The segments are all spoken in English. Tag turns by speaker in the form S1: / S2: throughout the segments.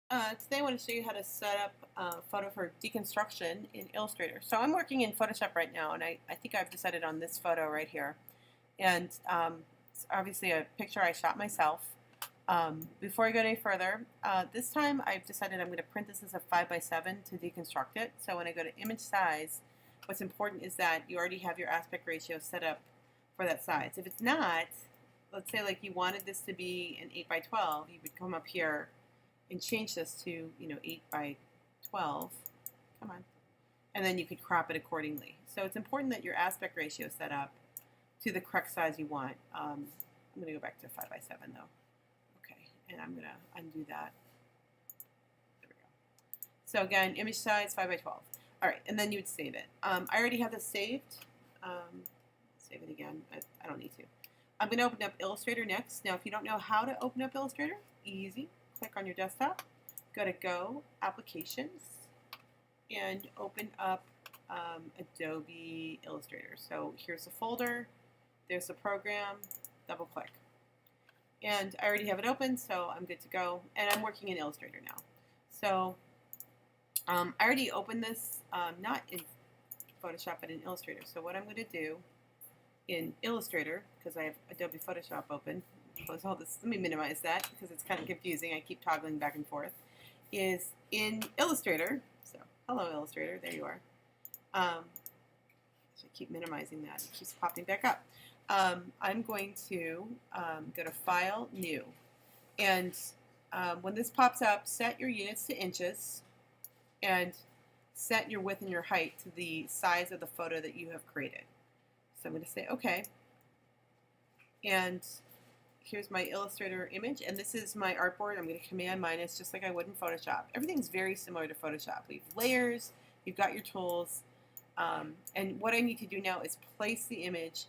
S1: Today I want to show you how to set up a photo for deconstruction in Illustrator. So I'm working in Photoshop right now, and I think I've decided on this photo right here. And it's obviously a picture I shot myself. Before I go any further, this time I've decided I'm going to print this as a 5x7 to deconstruct it. So when I go to image size, what's important is that you already have your aspect ratio set up for that size. If it's not, let's say like you wanted this to be an 8x12, you would come up here and change this to 8x12. Come on. And then you could crop it accordingly. So it's important that your aspect ratio is set up to the correct size you want. I'm going to go back to 5x7 though. Okay, and I'm going to undo that. There we go. So again, image size 5x12. All right, and then you would save it. I already have this saved. Save it again. I don't need to. I'm going to open up Illustrator next. Now, if you don't know how to open up Illustrator, easy. Click on your desktop, go to Go, Applications, and open up Adobe Illustrator. So here's the folder, there's the program, double click. And I already have it open, so I'm good to go. And I'm working in Illustrator now. So I already opened this, not in Photoshop, but in Illustrator. So what I'm going to do in Illustrator, because I have Adobe Photoshop open, close all this, let me minimize that because it's kind of confusing, I keep toggling back and forth, is in Illustrator, so hello Illustrator, there you are. So I keep minimizing that, it keeps popping back up. I'm going to go to File, New, and when this pops up, set your units to inches and set your width and your height to the size of the photo that you have created. So I'm going to say OK, and here's my Illustrator image, and this is my artboard. I'm going to Command minus just like I would in Photoshop. Everything's very similar to Photoshop. We have layers, you've got your tools, and what I need to do now is place the image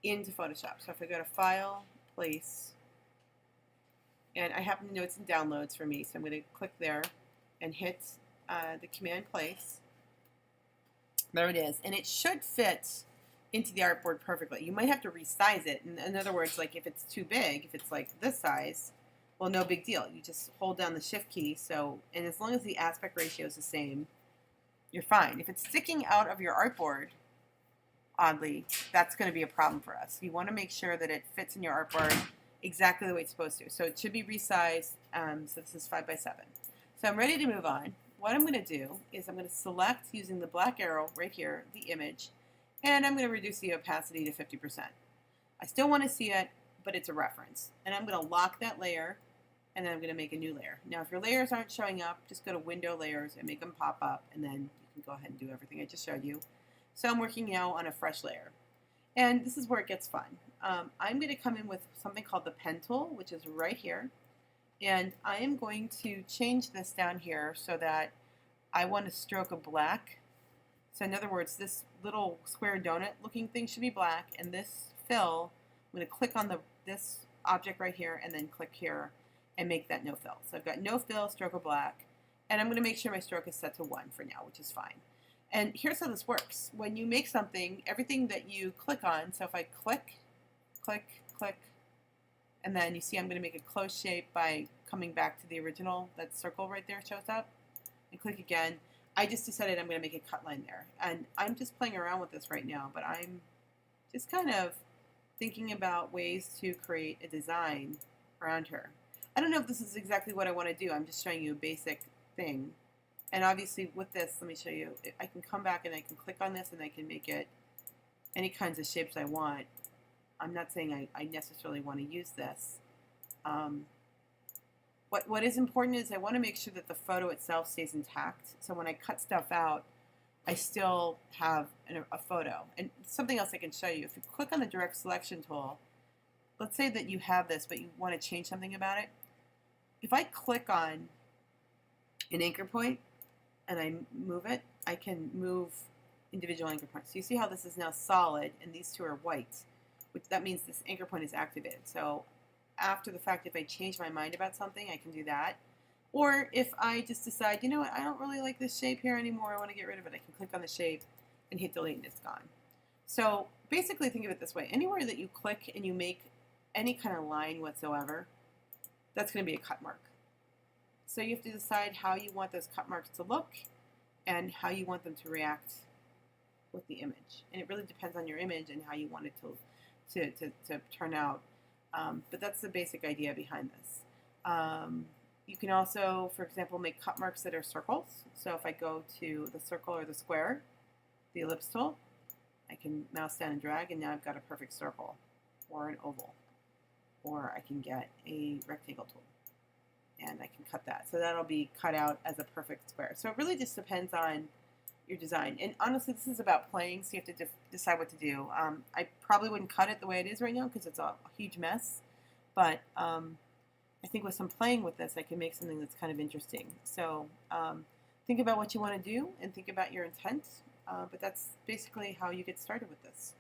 S1: into Photoshop. So if I go to File, Place, and I happen to know it's in Downloads for me, so I'm going to click there and hit the Command Place. There it is, and it should fit into the artboard perfectly. You might have to resize it. In other words, like if it's too big, if it's like this size, well, no big deal. You just hold down the shift key. So, and as long as the aspect ratio is the same, you're fine. If it's sticking out of your artboard, oddly, that's going to be a problem for us. You want to make sure that it fits in your artboard exactly the way it's supposed to. So it should be resized. So this is 5x7. So I'm ready to move on. What I'm going to do is I'm going to select, using the black arrow right here, the image, and I'm going to reduce the opacity to 50%. I still want to see it, but it's a reference. And I'm going to lock that layer, and then I'm going to make a new layer. Now, if your layers aren't showing up, just go to Window Layers and make them pop up, and then you can go ahead and do everything I just showed you. So I'm working now on a fresh layer. And this is where it gets fun. I'm going to come in with something called the Pen tool, which is right here. And I am going to change this down here so that I want a stroke of black. So in other words, this little square donut looking thing should be black, and this fill, I'm going to click on this object right here and then click here and make that no fill. So I've got no fill, stroke of black, and I'm going to make sure my stroke is set to 1 for now, which is fine. And here's how this works. When you make something, everything that you click on, so if I click, click, click, and then you see I'm going to make a closed shape by coming back to the original, that circle right there shows up, and click again. I just decided I'm going to make a cut line there. And I'm just playing around with this right now, but I'm just kind of thinking about ways to create a design around her. I don't know if this is exactly what I want to do. I'm just showing you a basic thing. And obviously with this, let me show you, I can come back and I can click on this and I can make it any kinds of shapes I want. I'm not saying I necessarily want to use this. What is important is I want to make sure that the photo itself stays intact. So when I cut stuff out, I still have a photo. And something else I can show you. If you click on the direct selection tool, let's say that you have this, but you want to change something about it. If I click on an anchor point and I move it, I can move individual anchor points. So you see how this is now solid and these two are white, which that means this anchor point is activated. So after the fact, if I change my mind about something, I can do that. Or if I just decide, you know what, I don't really like this shape here anymore, I want to get rid of it, I can click on the shape and hit delete and it's gone. So basically think of it this way. Anywhere that you click and you make any kind of line whatsoever, that's going to be a cut mark. So you have to decide how you want those cut marks to look and how you want them to react with the image. And it really depends on your image and how you want it to turn out. But that's the basic idea behind this. You can also, for example, make cut marks that are circles. So if I go to the circle or the square, the ellipse tool, I can mouse down and drag, and now I've got a perfect circle or an oval. Or I can get a rectangle tool, and I can cut that. So that'll be cut out as a perfect square. So it really just depends on your design. And honestly, this is about playing, so you have to decide what to do. I probably wouldn't cut it the way it is right now because it's a huge mess. But I think with some playing with this, I can make something that's kind of interesting. So think about what you want to do and think about your intent. But that's basically how you get started with this.